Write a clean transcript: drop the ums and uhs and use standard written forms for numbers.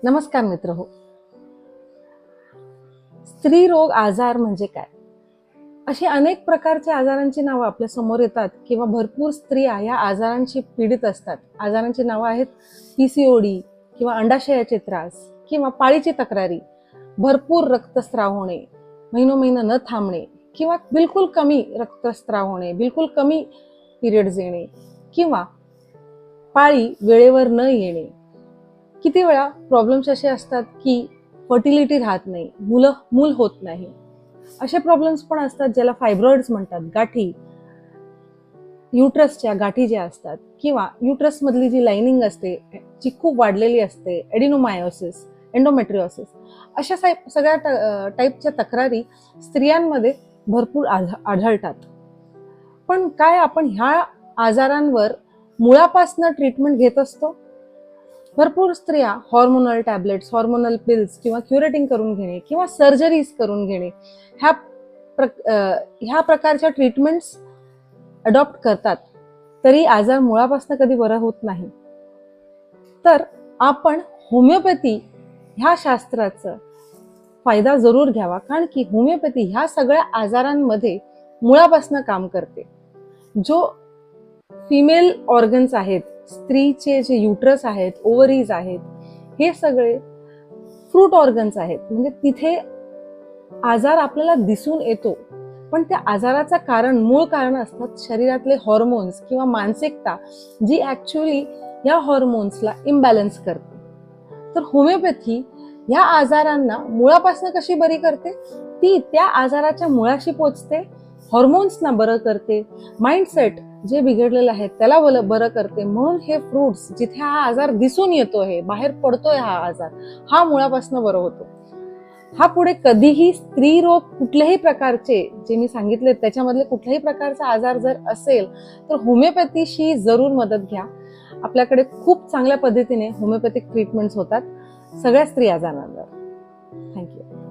नमस्कार मित्र हो. स्त्री रोग आजार म्हणजे काय? अशी अनेक प्रकारच्या आजारांची नावं आपल्या समोर येतात किंवा भरपूर स्त्रिया या आजारांशी पीडित असतात. आजारांची नावं आहेत पीसीओडी किंवा अंडाशयाचे त्रास किंवा पाळीची तक्रारी, भरपूर रक्तस्राव होणे, महिनोमहिना न थांबणे किंवा बिलकुल कमी रक्तस्राव होणे, बिलकुल कमी पिरियड्स येणे किंवा पाळी वेळेवर न येणे. किती वेळा प्रॉब्लेम्स असे असतात की फर्टिलिटी राहत नाही, मूल होत नाही. असे प्रॉब्लेम्स पण असतात ज्याला फायब्रॉइड्स म्हणतात, गाठी, युट्रसच्या गाठी ज्या असतात किंवा युट्रस मधली जी लाइनिंग असते जी खूप वाढलेली असते, एडिनोमायोसिस, एंडोमेट्रिओसिस, अशा सगळ्या टाईपच्या तक्रारी स्त्रियांमध्ये भरपूर आढळतात. पण काय आपण ह्या आजारांवर मुळापासनं ट्रीटमेंट घेत असतो? भरपूर स्त्रिया हॉर्मोनल टॅबलेट्स, हॉर्मोनल पिल्स किंवा क्युरेटिंग करून घेणे किंवा सर्जरीज करून घेणे ह्या प्रकारच्या ट्रीटमेंट्स अडॉप्ट करतात, तरी आजार मुळापासून कधी बरा होत नाही. तर आपण होमिओपॅथी ह्या शास्त्राचा फायदा जरूर घ्यावा, कारण की होमिओपॅथी ह्या सगळ्या आजारांमध्ये मुळापासून काम करते. जो फिमेल ऑर्गन्स आहेत, स्त्रीचे जे युट्रस आहेत, ओव्हरीज आहेत, हे सगळे फ्रूट ऑर्गन्स आहेत. म्हणजे तिथे आजार आपल्याला दिसून येतो, पण त्या आजाराचं मूळ कारण असतात शरीरातले हॉर्मोन्स किंवा मानसिकता, जी ऍक्च्युअली या हॉर्मोन्सला इम्बॅलन्स करते. तर होमिओपॅथी ह्या आजारांना मुळापासून कशी बरी करते? ती त्या आजाराच्या मुळाशी पोचते, हॉर्मोन्सना बरं करते, माइंडसेट जे बिघडलेलं आहे त्याला बरं करते. म्हणून हे फ्रूट्स, जिथे हा आजार दिसून येतोय, बाहेर पडतोय, हा आजार हा मुळापासून बरं होतो. हा पुढे कधीही स्त्री रोग कुठल्याही प्रकारचे जे मी सांगितले त्याच्यामधले कुठल्याही प्रकारचा आजार जर असेल तर होमिओपॅथीशी जरूर मदत घ्या. आपल्याकडे खूप चांगल्या पद्धतीने होमिओपॅथिक ट्रीटमेंट्स होतात सगळ्या स्त्री आजारांवर. थँक्यू.